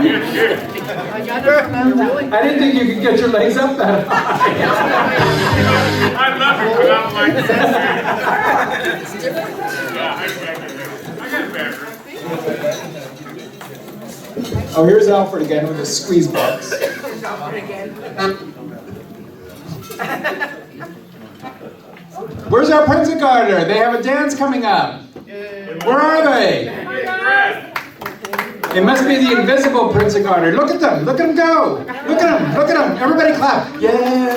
I didn't think you could get your legs up that high. I love it, but I don't like that. Yeah, I got better. Oh, here's Alfred again with his squeeze box. Where's our Prinzengarde? They have a dance coming up. Where are they? It must be the invisible Prinzengarde. Look at them. Look at them go. Look at them. Look at them. Everybody clap. Yeah.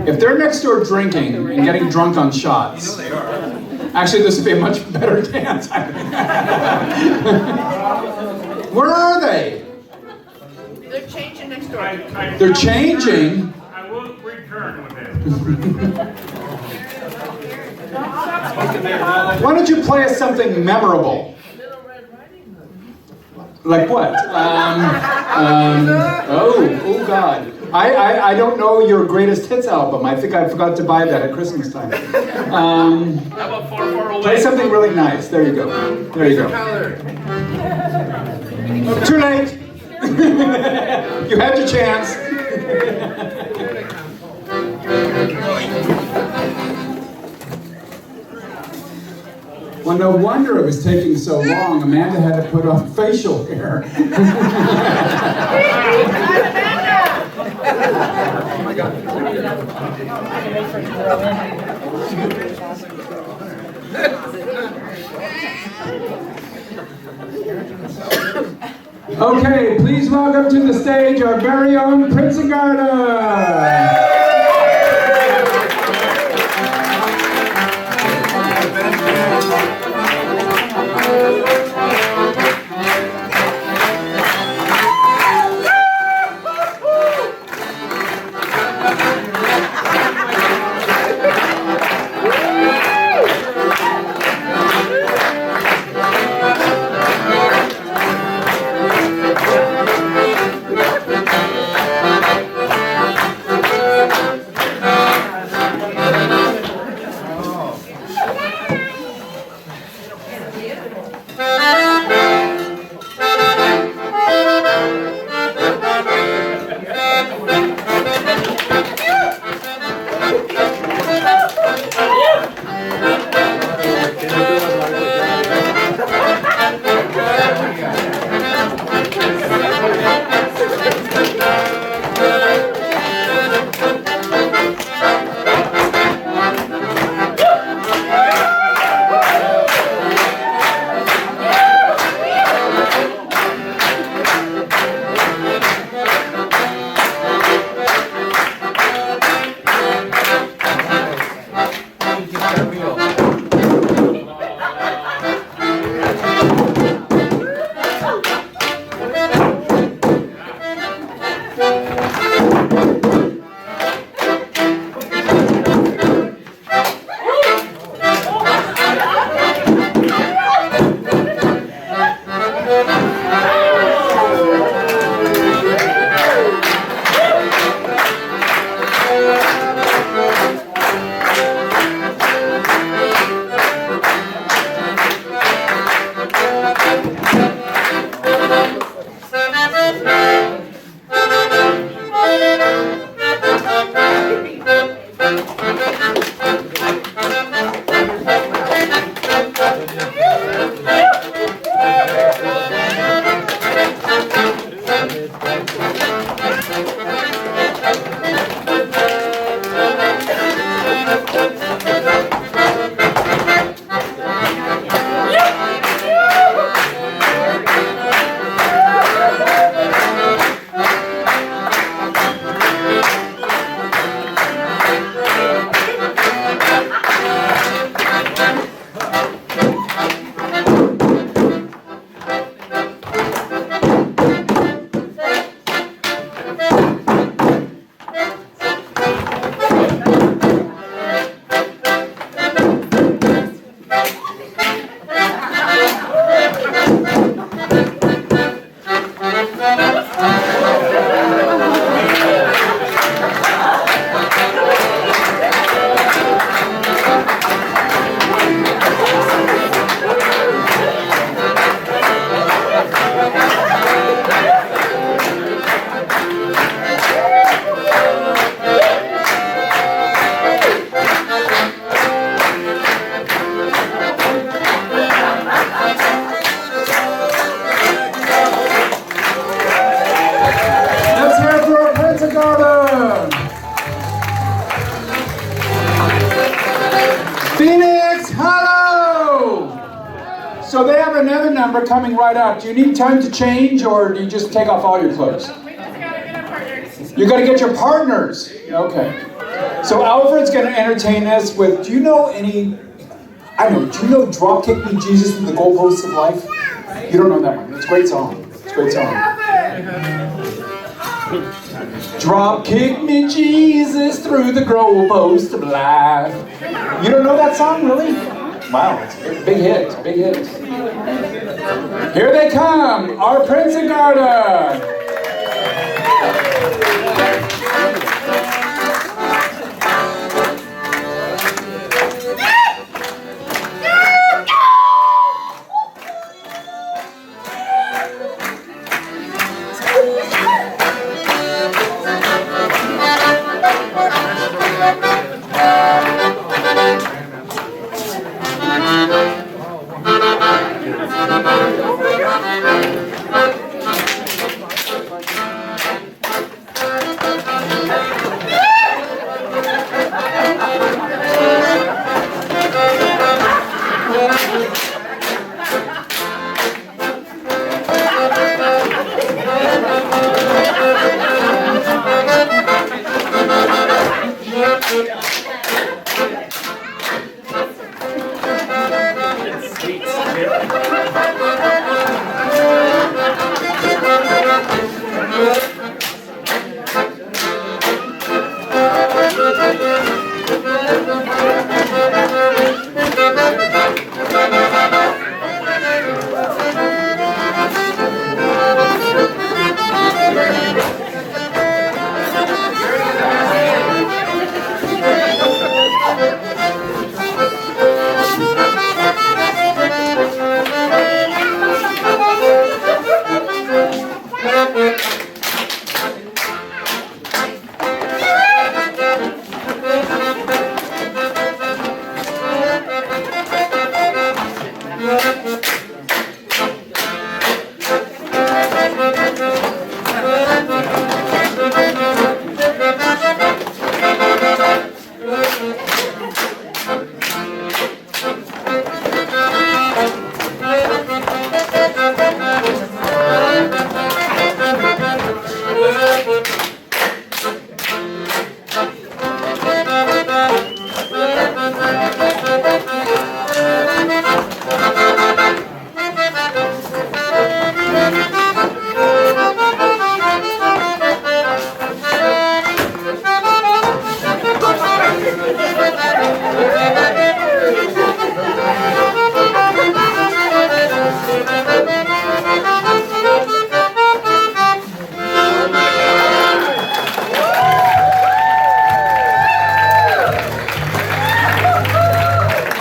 If they're next door drinking and getting drunk on shots, actually this would be a much better dance. Where are they? They're changing next door. They're changing? I will return with it. Why don't you play us something memorable? Like what? Oh God. I don't know your greatest hits album. I think I forgot to buy that at Christmas time. How about Far, Far Away? Play something really nice. There you go. There you go. Too late. You had your chance. Well, no wonder it was taking so long. Amanda had to put on facial hair. Oh my God. Okay, please welcome to the stage our very own Prinzengarde. So they have another number coming right up. Do you need time to change, or do you just take off all your clothes? We just gotta get our partners. You gotta get your partners. Okay. So Alfred's gonna entertain us with, do you know do you know Drop Kick Me Jesus Through the Goalposts of Life? You don't know that one. It's a great song. It's a great song. Drop kick me Jesus through the goalposts of life. You don't know that song, really? Wow, it's a big hit, big hit. Here they come, our Prinzengarde.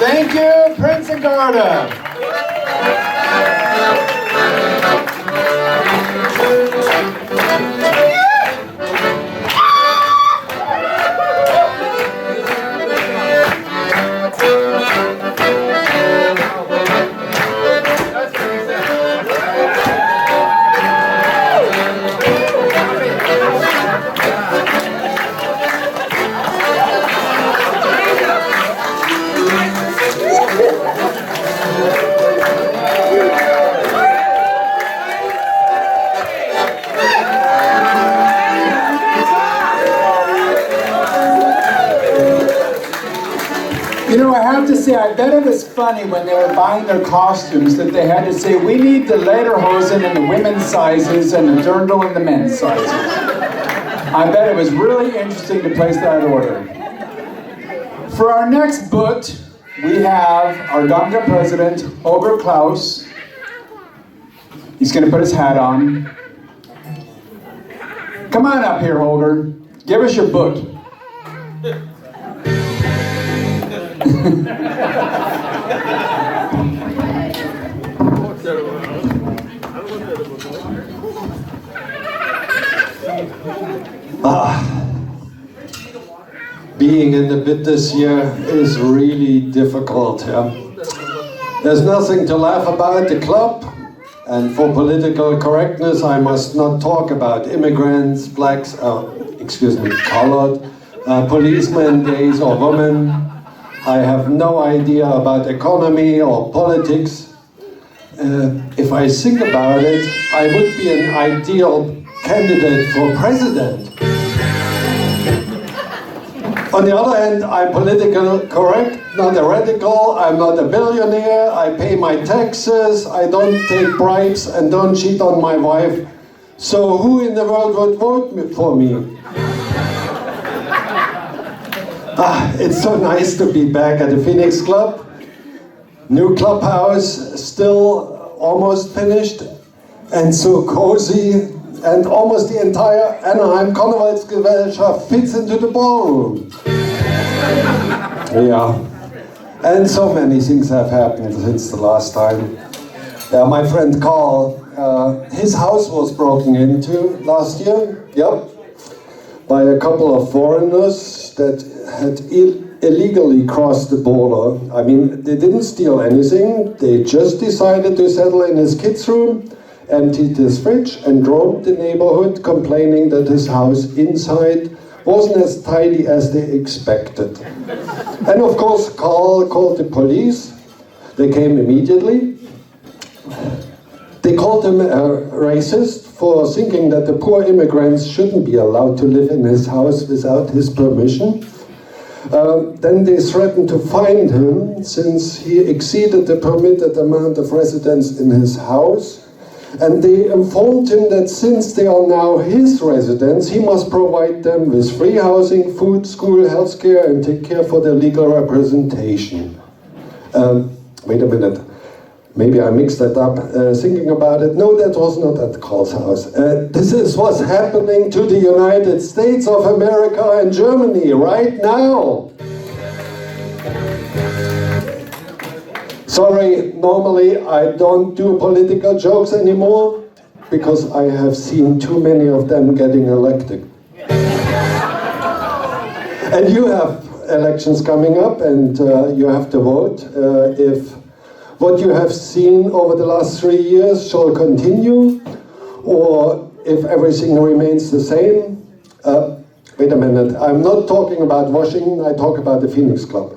Thank you, Prinzengarde. You know, I have to say, I bet it was funny when they were buying their costumes that they had to say, we need the lederhosen in the women's sizes and the dirndl in the men's sizes. I bet it was really interesting to place that order. For our next boot, we have our GAMGA president, Holger Klaus. He's going to put his hat on. Come on up here, Holger. Give us your boot. Being in the bit this year is really difficult. Yeah? There's nothing to laugh about at the club, and for political correctness I must not talk about immigrants, blacks, colored, policemen, gays or women. I have no idea about economy or politics. if I think about it, I would be an ideal candidate for president. On the other hand, I'm politically correct, not a radical, I'm not a billionaire, I pay my taxes, I don't take bribes and don't cheat on my wife. So who in the world would vote for me? It's so nice to be back at the Phoenix Club. New clubhouse, still almost finished, and so cozy, and almost the entire Anaheim Karnevalsgesellschaft fits into the ballroom. Yeah, and so many things have happened since the last time. My friend Carl, his house was broken into last year, yep, by a couple of foreigners that had illegally crossed the border. I mean, they didn't steal anything, they just decided to settle in his kid's room, emptied his fridge and roamed the neighborhood complaining that his house inside wasn't as tidy as they expected. And of course, Carl called the police. They came immediately. They called him a racist for thinking that the poor immigrants shouldn't be allowed to live in his house without his permission. Then they threatened to fine him since he exceeded the permitted amount of residents in his house. And they informed him that since they are now his residents, he must provide them with free housing, food, school, healthcare, and take care for their legal representation. Wait a minute. Maybe I mixed that up, thinking about it. No, that was not at Carl's house. This is what's happening to the United States of America and Germany right now. Sorry, normally I don't do political jokes anymore because I have seen too many of them getting elected. And you have elections coming up and you have to vote if what you have seen over the last 3 years shall continue, or if everything remains the same. Wait a minute, I'm not talking about Washington, I talk about the Phoenix Club.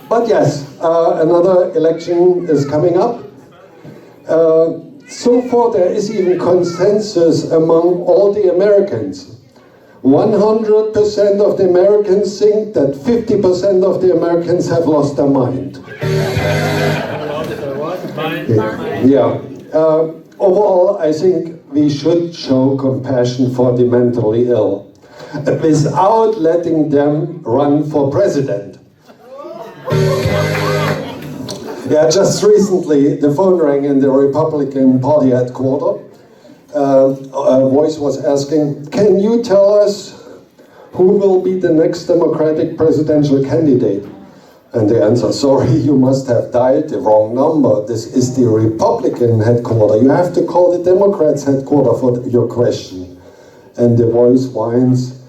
But yes, another election is coming up. So far there is even consensus among all the Americans. 100% of the Americans think that 50% of the Americans have lost their mind. Yeah. Overall, I think we should show compassion for the mentally ill without letting them run for president. Yeah, just recently the phone rang in the Republican Party headquarters. A voice was asking, can you tell us who will be the next Democratic presidential candidate? And the answer, sorry, you must have dialed the wrong number. This is the Republican headquarters. You have to call the Democrats headquarters for your question. And the voice whines,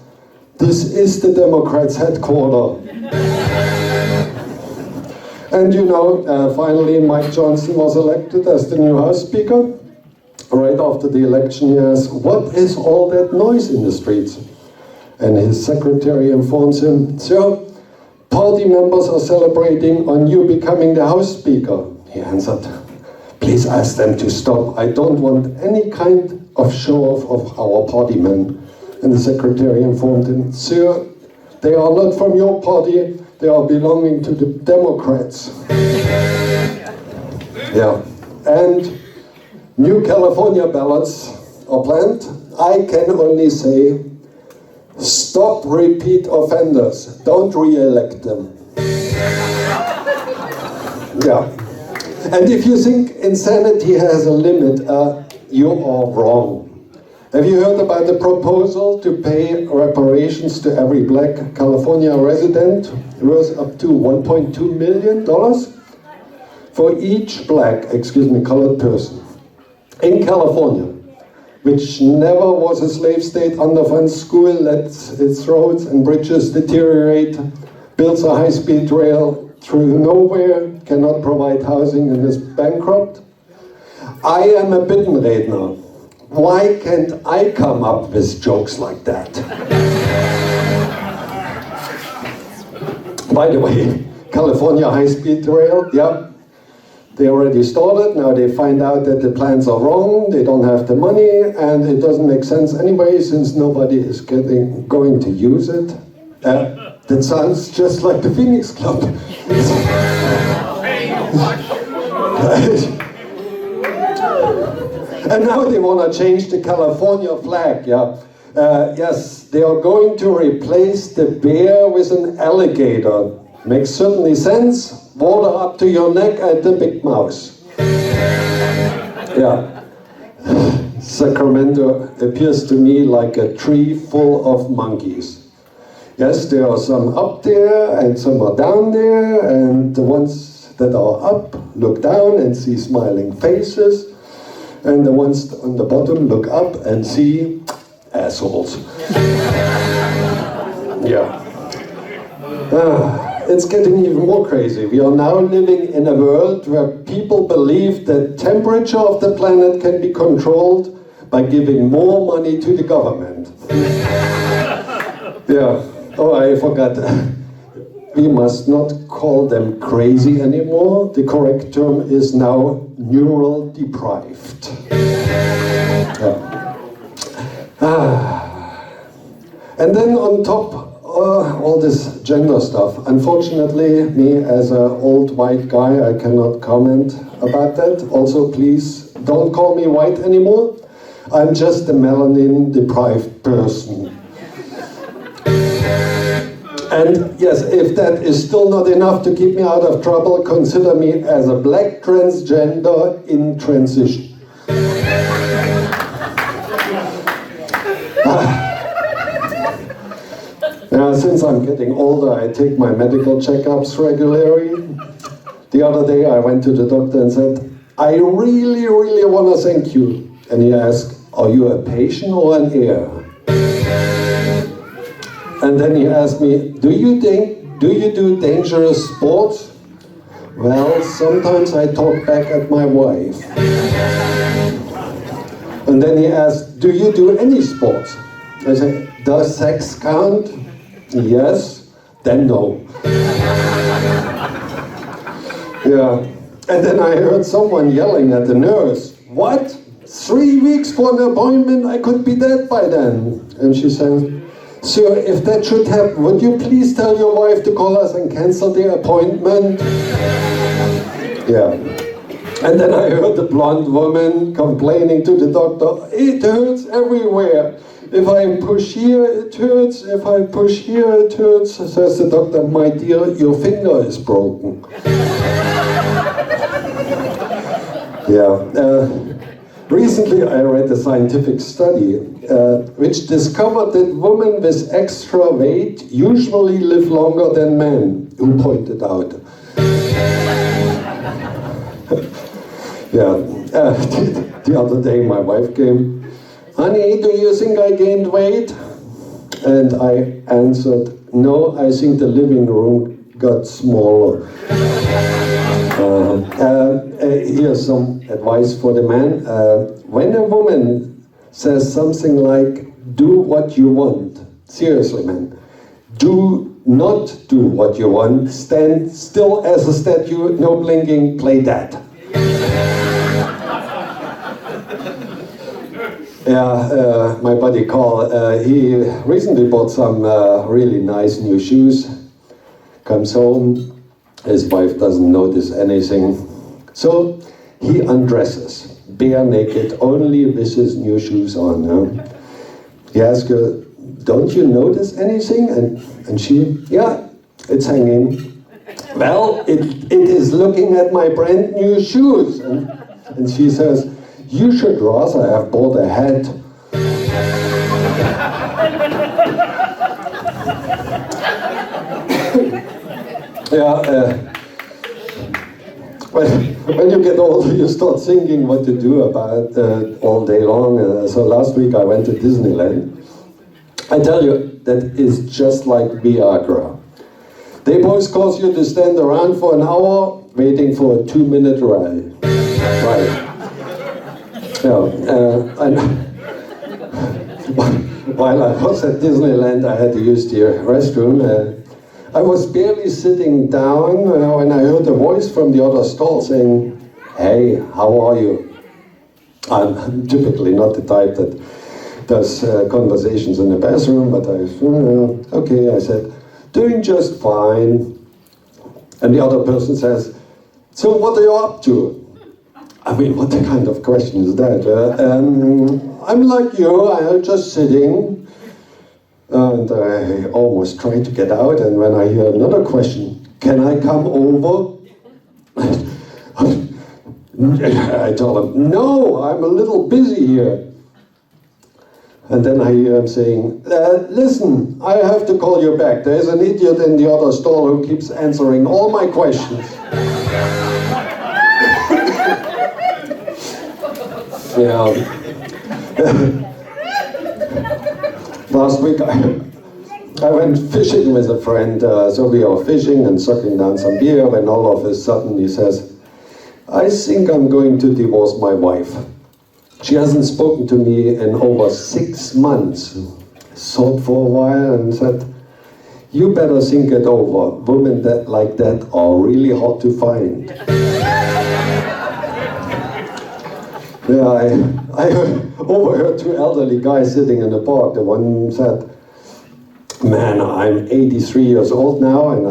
this is the Democrats headquarters. And you know, finally Mike Johnson was elected as the new House Speaker. Right after the election, he asked, what is all that noise in the streets? And his secretary informs him, sir, party members are celebrating on you becoming the House Speaker. He answered, please ask them to stop. I don't want any kind of show-off of our party men. And the secretary informed him, sir, they are not from your party, they are belonging to the Democrats. Yeah, and new California ballots are planned. I can only say, stop repeat offenders. Don't re-elect them. Yeah. And if you think insanity has a limit, you are wrong. Have you heard about the proposal to pay reparations to every black California resident worth up to $1.2 million for each black, colored person in California, which never was a slave state, underfunds school, lets its roads and bridges deteriorate, builds a high-speed rail through nowhere, cannot provide housing and is bankrupt? I am a Bittenredner. Why can't I come up with jokes like that? By the way, California high-speed rail, yeah. They already started, now they find out that the plans are wrong, they don't have the money, and it doesn't make sense anyway since nobody is going to use it. That sounds just like the Phoenix Club. And now they want to change the California flag, yeah. Yes, they are going to replace the bear with an alligator. Makes certainly sense. Water up to your neck and the big mouse. Yeah. Sacramento appears to me like a tree full of monkeys. Yes, there are some up there and some are down there, and the ones that are up look down and see smiling faces, and the ones on the bottom look up and see assholes. Yeah. It's getting even more crazy. We are now living in a world where people believe that temperature of the planet can be controlled by giving more money to the government. Yeah. Oh, I forgot. We must not call them crazy anymore. The correct term is now neural deprived. Yeah. And then on top, all this gender stuff. Unfortunately, me as an old white guy, I cannot comment about that. Also, please don't call me white anymore. I'm just a melanin deprived person. And yes, if that is still not enough to keep me out of trouble, consider me as a black transgender in transition. Now, since I'm getting older, I take my medical checkups regularly. The other day I went to the doctor and said, I really, really want to thank you. And he asked, are you a patient or an heir? And then he asked me, do you do dangerous sports? Well, sometimes I talk back at my wife. And then he asked, do you do any sports? I said, does sex count? Yes, then no. Yeah. And then I heard someone yelling at the nurse, what? 3 weeks for an appointment? I could be dead by then. And she said, sir, if that should happen, would you please tell your wife to call us and cancel the appointment? Yeah. And then I heard the blonde woman complaining to the doctor, it hurts everywhere. If I push here, it hurts. If I push here, it hurts. Says the doctor, my dear, your finger is broken. Yeah. Recently I read a scientific study which discovered that women with extra weight usually live longer than men. Who pointed out? Yeah. The other day my wife came, honey, do you think I gained weight? And I answered, no, I think the living room got smaller. Here's some advice for the man. When a woman says something like, do what you want, seriously man, do not do what you want, stand still as a statue, no blinking, play that. Yeah, my buddy Carl, he recently bought some really nice new shoes, comes home, his wife doesn't notice anything, so he undresses, bare naked, only with his new shoes on. He asks her, don't you notice anything? And she, yeah, it's hanging. Well, it is looking at my brand new shoes. And she says, you should rather have bought a hat. Yeah, when you get older, you start thinking what to do about all day long. So last week I went to Disneyland. I tell you, that is just like Viagra. They both cause you to stand around for an hour waiting for a 2-minute ride. Right. Yeah, while I was at Disneyland, I had to use the restroom. I was barely sitting down when I heard a voice from the other stall saying, hey, how are you? I'm typically not the type that does conversations in the bathroom, but okay, I said, doing just fine. And the other person says, so what are you up to? I mean, what kind of question is that? I'm like you, I'm just sitting. And I almost tried to get out, and when I hear another question, can I come over? I told him, no, I'm a little busy here. And then I hear him saying, listen, I have to call you back. There's an idiot in the other stall who keeps answering all my questions. Yeah. Last week I went fishing with a friend, so we are fishing and sucking down some beer, when all of a sudden he says, I think I'm going to divorce my wife. She hasn't spoken to me in over 6 months. Thought for a while and said, you better think it over. Women like that are really hard to find. Yeah, I overheard 2 elderly guys sitting in the park. The one said, man, I'm 83 years old now and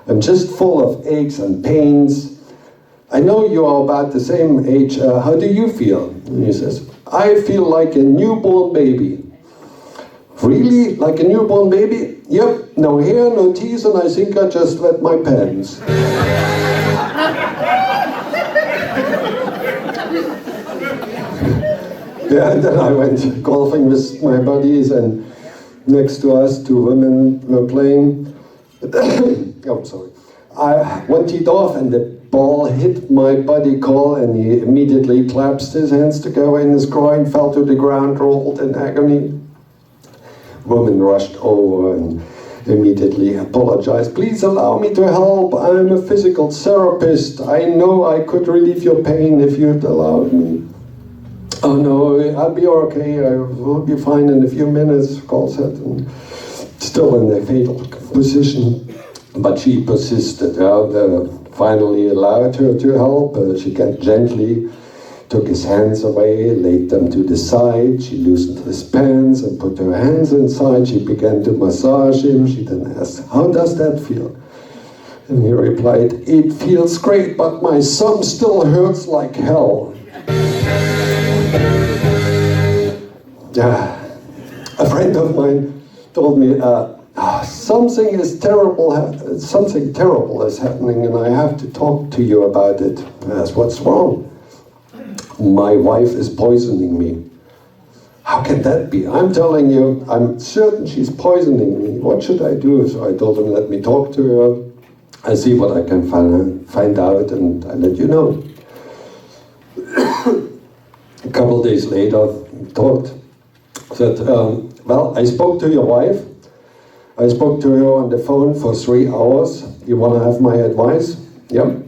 I'm just full of aches and pains. I know you are about the same age, how do you feel? And he says, I feel like a newborn baby. Really? Like a newborn baby? Yep, no hair, no teeth, and I think I just wet my pants. Yeah, and then I went golfing with my buddies, and next to us 2 women were playing. Oh, sorry. One teed off and the ball hit my buddy Cole, and he immediately clasped his hands together in his groin, fell to the ground, rolled in agony. Woman rushed over and immediately apologized. Please allow me to help. I'm a physical therapist. I know I could relieve your pain if you'd allowed me. Oh no, I'll be okay. I will be fine in a few minutes, Cole said, and still in the fatal position. But she persisted. Finally allowed her to help. She gently took his hands away, laid them to the side. She loosened his pants and put her hands inside. She began to massage him. She then asked, how does that feel? And he replied, it feels great, but my thumb still hurts like hell. A friend of mine told me, something terrible is happening and I have to talk to you about it. I asked, what's wrong? My wife is poisoning me. How can that be? I'm telling you, I'm certain she's poisoning me. What should I do? So I told him, let me talk to her. I see what I can find out and I let you know. A couple days later, we talked. Said, well, I spoke to your wife. I spoke to her on the phone for 3 hours. You want to have my advice? Yep.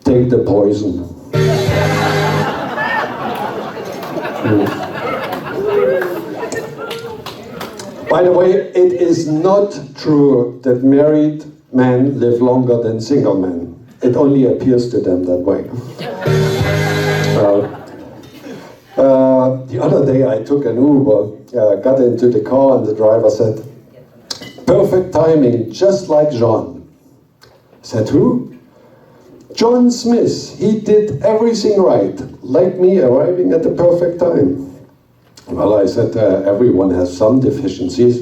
Take the poison. By the way, it is not true that married men live longer than single men. It only appears to them that way. The other day I took an Uber, got into the car and the driver said, perfect timing, just like John. I said, who? John Smith. He did everything right, like me arriving at the perfect time. Well, I said, everyone has some deficiencies.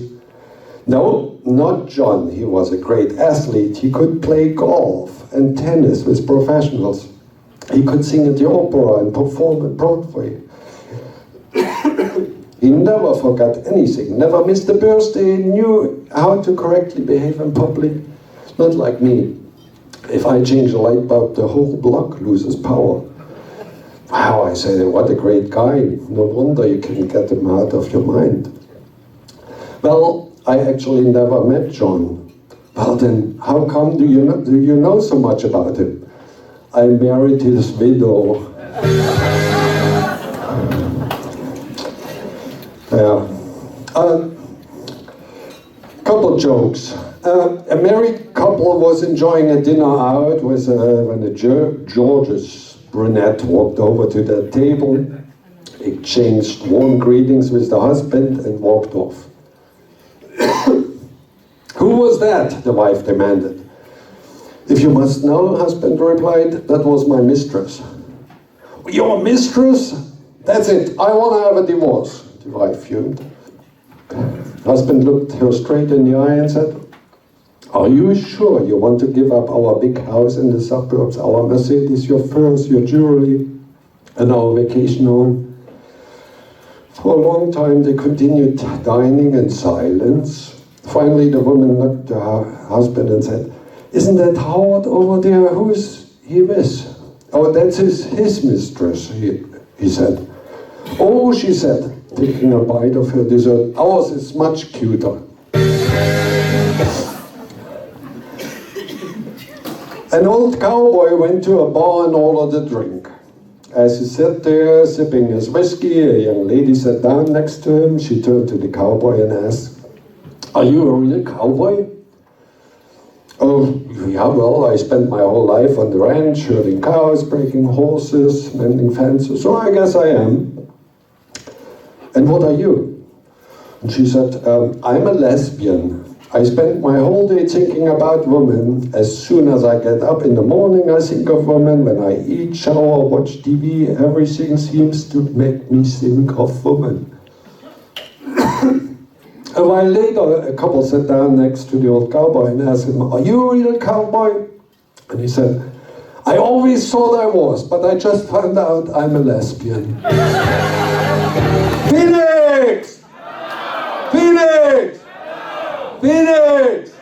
No, not John. He was a great athlete. He could play golf and tennis with professionals. He could sing at the opera and perform at Broadway. He never forgot anything, never missed a birthday, knew how to correctly behave in public. Not like me. If I change a light bulb, the whole block loses power. Wow, I say, what a great guy. No wonder you can get him out of your mind. Well, I actually never met John. Well then, how come do you know so much about him? I married his widow. Couple jokes. A married couple was enjoying a dinner out when a George's brunette walked over to their table, exchanged warm greetings with the husband and walked off. Who was that? The wife demanded. If you must know, husband replied, that was my mistress. Your mistress? That's it, I want to have a divorce, the wife fumed. Husband looked her straight in the eye and said, are you sure you want to give up our big house in the suburbs, our Mercedes, your furs, your jewelry, and our vacation home? For a long time they continued dining in silence. Finally the woman looked to her husband and said, isn't that Howard over there? Who is he with? Oh, that's his mistress, he said. Oh, she said, taking a bite of her dessert, ours is much cuter. An old cowboy went to a bar and ordered a drink. As he sat there sipping his whiskey, a young lady sat down next to him. She turned to the cowboy and asked, are you a real cowboy? Oh, yeah, well, I spent my whole life on the ranch, herding cows, breaking horses, mending fences, so I guess I am. And what are you? And she said, I'm a lesbian. I spend my whole day thinking about women. As soon as I get up in the morning, I think of women. When I eat, shower, watch TV, everything seems to make me think of women. A while later, a couple sat down next to the old cowboy and asked him, are you a real cowboy? And he said, I always thought I was, but I just found out I'm a lesbian. Phoenix! Phoenix! Phoenix!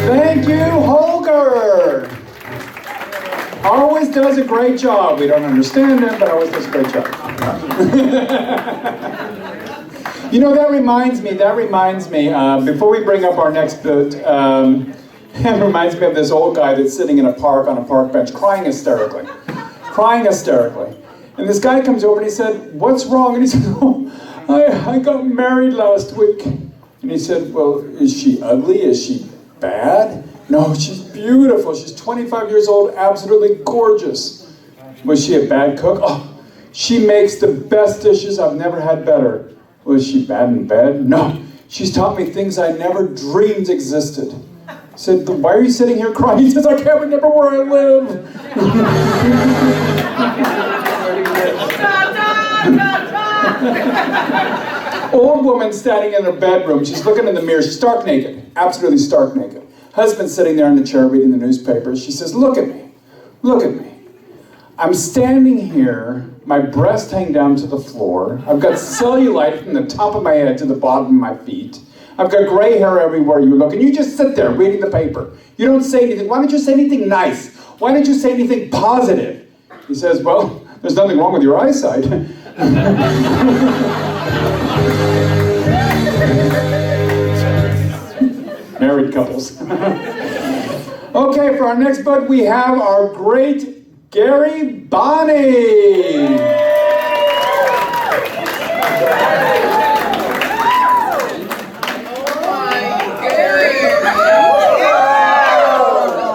Thank you, Holger! Always does a great job. We don't understand him, but always does a great job. You know, that reminds me, before we bring up our next bit, it reminds me of this old guy that's sitting in a park on a park bench crying hysterically. And this guy comes over and he said, what's wrong? And he said, oh, I got married last week. And he said, well, is she ugly? Is she bad? No, she's beautiful. She's 25 years old, absolutely gorgeous. Was she a bad cook? Oh, she makes the best dishes. I've never had better. Was she bad in bed? No, she's taught me things I never dreamed existed. I said, why are you sitting here crying? He says, I can't remember where I live. Old woman standing in her bedroom. She's looking in the mirror. She's stark naked, absolutely stark naked. Husband sitting there in the chair reading the newspaper. She says, look at me. I'm standing here, my breasts hang down to the floor. I've got cellulite from the top of my head to the bottom of my feet. I've got gray hair everywhere you look, and you just sit there reading the paper. You don't say anything. Why don't you say anything nice? Why don't you say anything positive? He says, well, there's nothing wrong with your eyesight. Married couples. Okay, for our next book, we have our great Gary Bonney.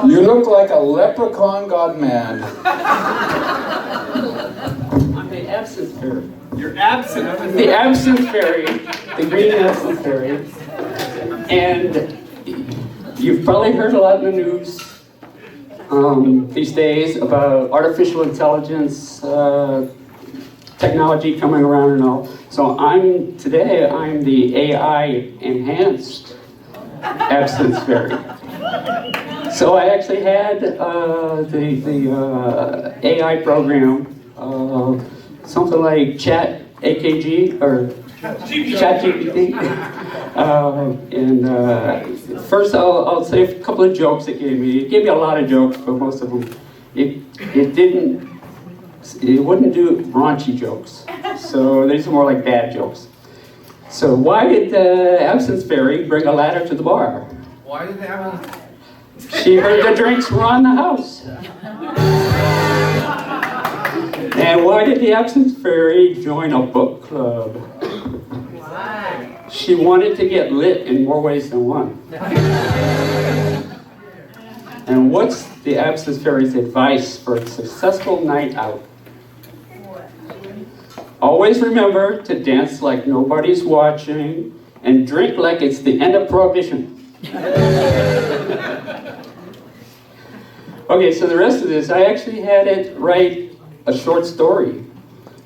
You look like a leprechaun gone mad. I'm the absinthe fairy. You're absinthe? The absinthe fairy, the green absinthe fairy. And you've probably heard a lot in the news these days about artificial intelligence, technology coming around and all. So today I'm the AI enhanced absinthe fairy. So I actually had the AI program, something like Chat AKG or Chat GPT. First I'll say a couple of jokes it gave me. It gave me a lot of jokes, but most of them, it wouldn't do raunchy jokes. So these are more like bad jokes. So why did the absinthe fairy bring a ladder to the bar? Why did they have a... She heard the drinks were on the house. And why did the absinthe fairy join a book club? She wanted to get lit in more ways than one. And what's the Absinthe Fairy's advice for a successful night out? Always remember to dance like nobody's watching and drink like it's the end of Prohibition. Okay, so the rest of this, I actually had it write a short story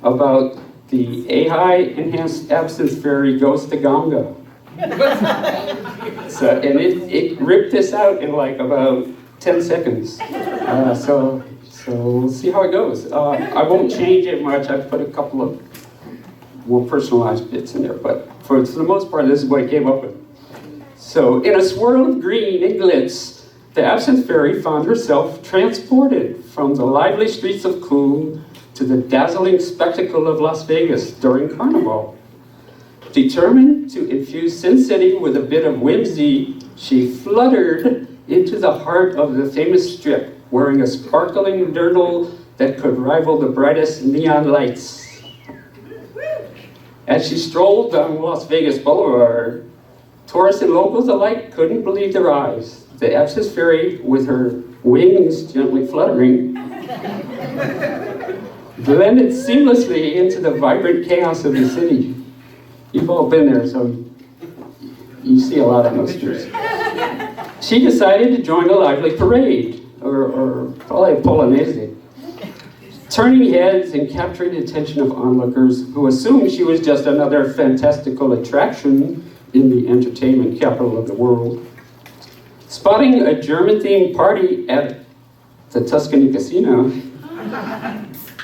about the AHI Enhanced Absinthe Fairy goes to GAMGA. So, and it ripped this out in like about 10 seconds. So we'll see how it goes. I won't change it much. I've put a couple of more personalized bits in there, but for the most part, this is what I came up with. So, in a swirl of green and glitz, the Absinthe Fairy found herself transported from the lively streets of Coon to the dazzling spectacle of Las Vegas during Carnival. Determined to infuse Sin City with a bit of whimsy, she fluttered into the heart of the famous strip, wearing a sparkling girdle that could rival the brightest neon lights. As she strolled down Las Vegas Boulevard, tourists and locals alike couldn't believe their eyes. The Absinthe Fairy, with her wings gently fluttering, blended seamlessly into the vibrant chaos of the city. You've all been there, so you see a lot of those streets. She decided to join a lively parade, or probably a polonaise, turning heads and capturing the attention of onlookers who assumed she was just another fantastical attraction in the entertainment capital of the world. Spotting a German-themed party at the Tuscany Casino,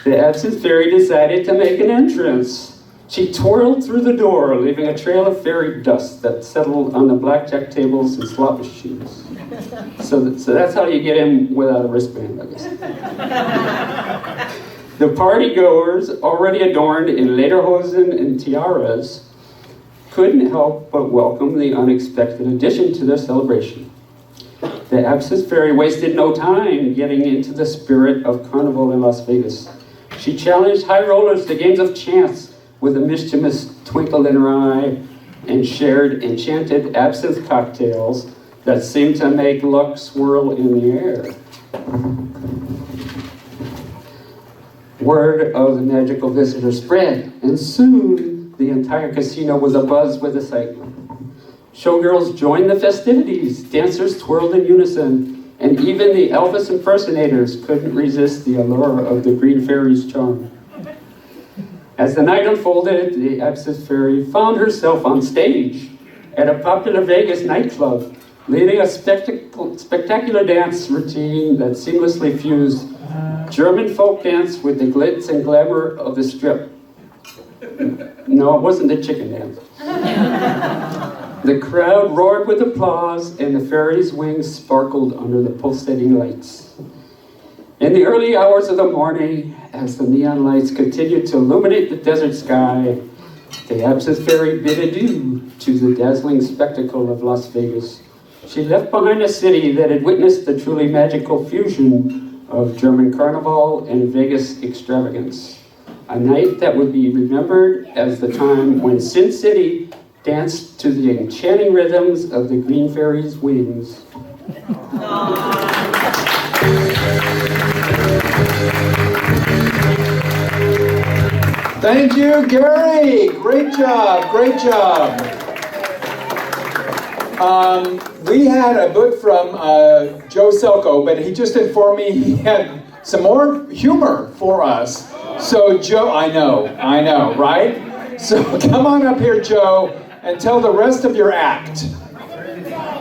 the Absinthe Fairy decided to make an entrance. She twirled through the door, leaving a trail of fairy dust that settled on the blackjack tables and slot machines. So that's how you get in without a wristband, I guess. The partygoers, already adorned in lederhosen and tiaras, couldn't help but welcome the unexpected addition to their celebration. The Absinthe Fairy wasted no time getting into the spirit of Carnival in Las Vegas. She challenged high rollers to games of chance with a mischievous twinkle in her eye and shared enchanted absinthe cocktails that seemed to make luck swirl in the air. Word of the magical visitor spread, and soon the entire casino was abuzz with excitement. Showgirls joined the festivities, dancers twirled in unison, and even the Elvis impersonators couldn't resist the allure of the Green Fairy's charm. As the night unfolded, the Absinthe Fairy found herself on stage at a popular Vegas nightclub, leading a spectacular dance routine that seamlessly fused German folk dance with the glitz and glamour of the strip. No, it wasn't the chicken dance. The crowd roared with applause, and the fairy's wings sparkled under the pulsating lights. In the early hours of the morning, as the neon lights continued to illuminate the desert sky, the Absinthe Fairy bid adieu to the dazzling spectacle of Las Vegas. She left behind a city that had witnessed the truly magical fusion of German Karneval and Vegas extravagance. A night that would be remembered as the time when Sin City danced to the enchanting rhythms of the Green Fairy's wings. Thank you, Gary. Great job, great job. We had a book from Joe Selko, but he just informed me he had some more humor for us. So Joe, I know, right? So come on up here, Joe, and tell the rest of your act.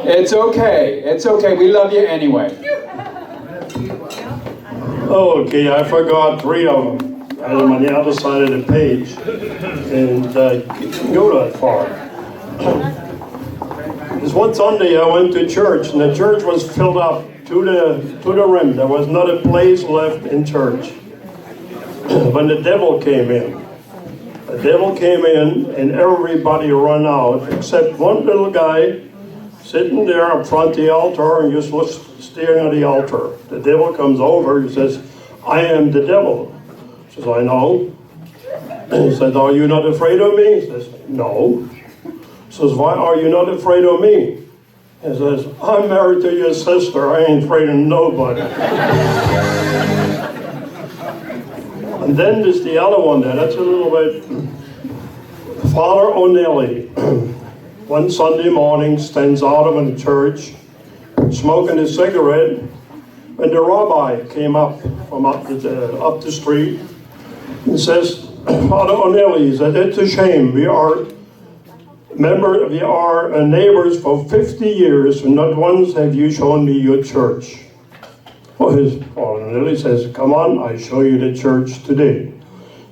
It's okay, we love you anyway. Okay, I forgot 3 of them. I had them on the other side of the page, and you can go that far. This one Sunday I went to church, and the church was filled up to the rim. There was not a place left in church. When the devil came in. The devil came in, and everybody ran out, except one little guy sitting there up front of the altar and just was staring at the altar. The devil comes over, he says, "I am the devil." He says, "I know." He said, "Are you not afraid of me?" He says, "No." Says, why are you not afraid of me? He says, I'm married to your sister. I ain't afraid of nobody. And then there's the other one there. That's a little bit... Father O'Neill, one Sunday morning, stands out of the church, smoking a cigarette, when the rabbi came up from up the street and says, Father O'Neill, he said, it's a shame. We are neighbors for 50 years, and not once have you shown me your church. Father O'Neill says, come on, I show you the church today.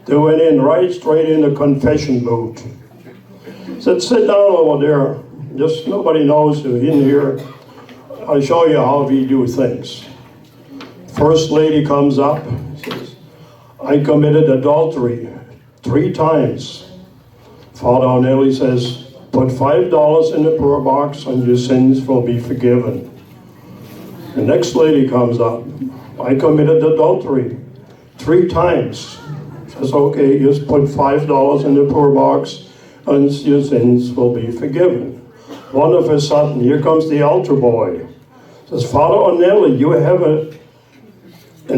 They went in right straight in the confession booth. Said, sit down over there. Just nobody knows who's in here. I'll show you how we do things. First lady comes up, says, I committed adultery 3 times. Father O'Neill says, put $5 in the poor box and your sins will be forgiven. The next lady comes up, I committed adultery 3 times. Says, okay, just put $5 in the poor box and your sins will be forgiven. One of a sudden, here comes the altar boy. Says, Father O'Neill, you have a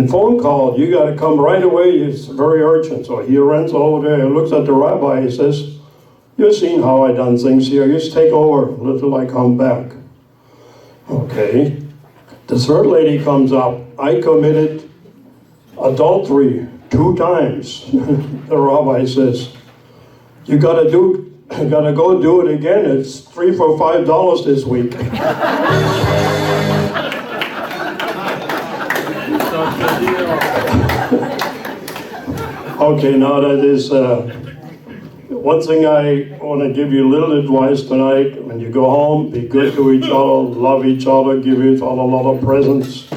phone call. You got to come right away. It's very urgent. So he runs over there and looks at the rabbi. He says, you've seen how I done things here. Just take over until I come back. Okay. The third lady comes up. I committed adultery 2 times. The rabbi says, you gotta go do it again. It's $3 for $5 this week. Okay, now that is one thing I want to give you a little advice tonight. When you go home, be good to each other, love each other, give each other a lot of presents.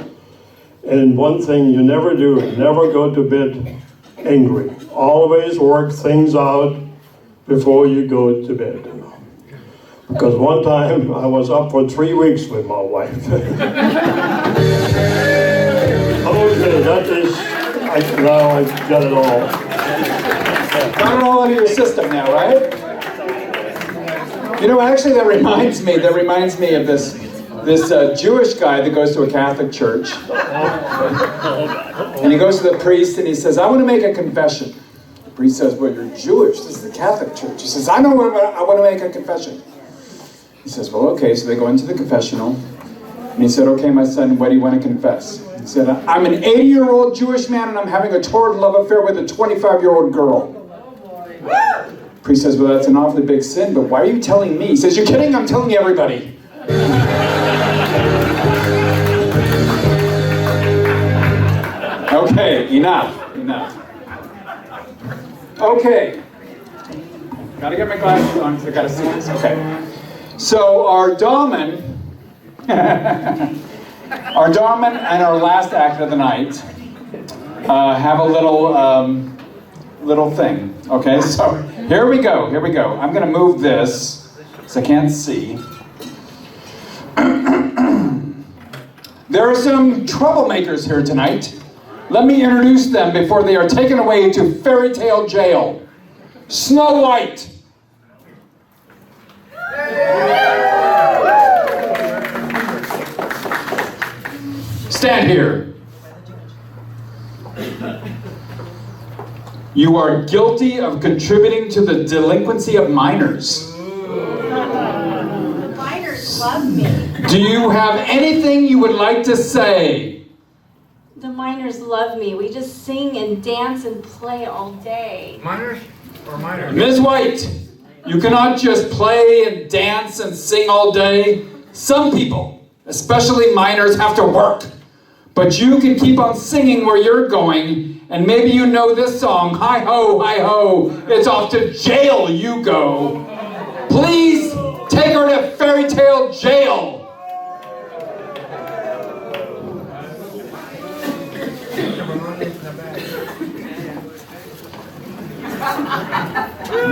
And one thing you never do, never go to bed angry. Always work things out before you go to bed. Because one time I was up for 3 weeks with my wife. Okay, that is, now I got it all. Got it all out of your system now, right? You know, actually that reminds me of this Jewish guy that goes to a Catholic church. And he goes to the priest and he says, I want to make a confession. The priest says, well, you're Jewish. This is the Catholic church. He says, I want to make a confession. He says, well, okay. So they go into the confessional. And he said, okay, my son, what do you want to confess? He said, I'm an 80-year-old Jewish man and I'm having a torrid love affair with a 25-year-old girl. The priest says, well, that's an awfully big sin, but why are you telling me? He says, you're kidding? I'm telling everybody. Okay, enough. Okay. Gotta get my glasses on because I gotta see this. Okay. So our Damen and our last act of the night have a little thing. Okay, so here we go. I'm gonna move this because I can't see. There are some troublemakers here tonight. Let me introduce them before they are taken away to fairy tale jail. Snow White. Stand here. You are guilty of contributing to the delinquency of minors. The miners love me. Do you have anything you would like to say? The miners love me. We just sing and dance and play all day. Minors or minors? Ms. White, you cannot just play and dance and sing all day. Some people, especially minors, have to work. But you can keep on singing where you're going, and maybe you know this song, hi ho, it's off to jail you go. Please take her to fairy tale jail.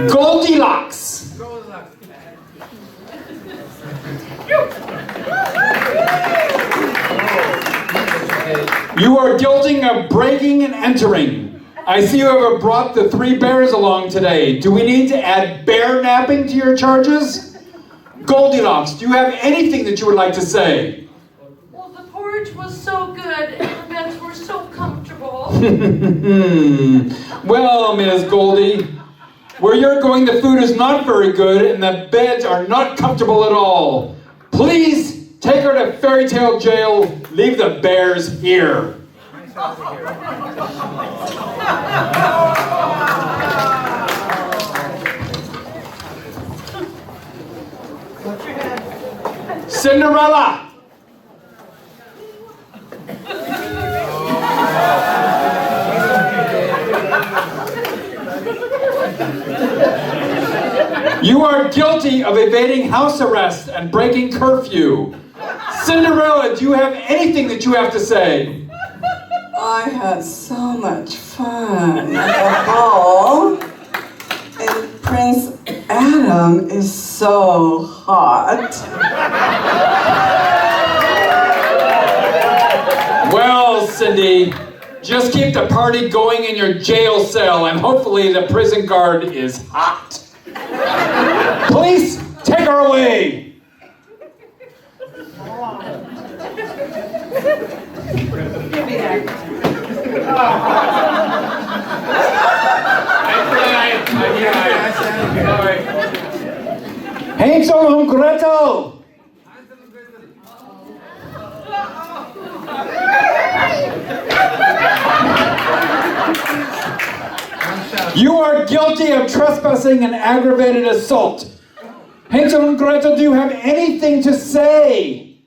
Goldilocks. You are guilty of breaking and entering. I see you have brought the 3 bears along today. Do we need to add bear napping to your charges? Goldilocks, do you have anything that you would like to say? Well, the porridge was so good and the beds were so comfortable. Well, Ms. Goldie, where you're going, the food is not very good and the beds are not comfortable at all. Please take her to Fairy Tale Jail. Leave the bears here. Cinderella! You are guilty of evading house arrest and breaking curfew. Cinderella, do you have anything that you have to say? I had so much fun at the ball, and Prince Adam is so hot. Well, Cindy, just keep the party going in your jail cell and hopefully the prison guard is hot. Police, take her away! Hansel and Gretel! You are guilty of trespassing and aggravated assault. Hansel and Gretel, do you have anything to say?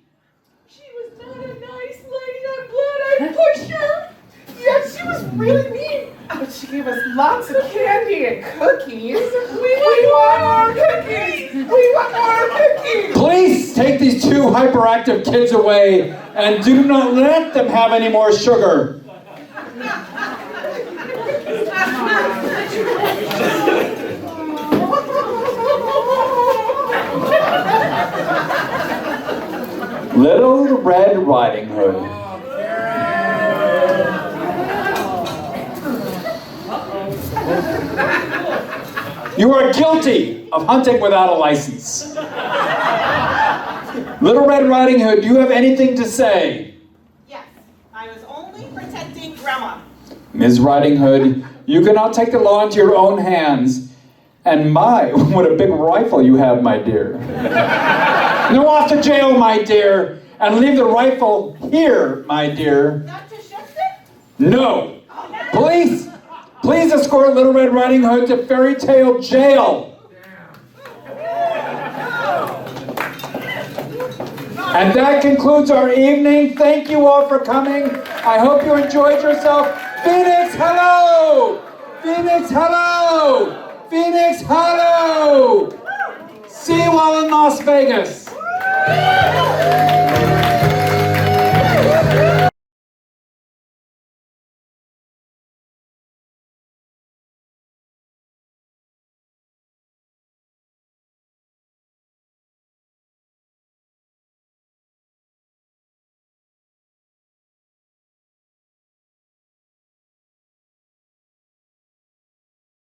She was not a nice lady. I'm glad I pushed her. Yes, she was really mean, but she gave us lots of candy and cookies. We want more cookies! We want more cookies! Please take these two hyperactive kids away and do not let them have any more sugar. Little Red Riding Hood. You are guilty of hunting without a license. Little Red Riding Hood, do you have anything to say? Yes, I was only protecting Grandma. Ms. Riding Hood, you cannot take the law into your own hands. And my, what a big rifle you have, my dear. No, off to jail, my dear, and leave the rifle here, my dear. Not to shoot it? No. Police, please escort Little Red Riding Hood to Fairy Tale Jail. And that concludes our evening. Thank you all for coming. I hope you enjoyed yourself. Phoenix, hello! Phoenix, hello! Phoenix, hello! See you all in Las Vegas.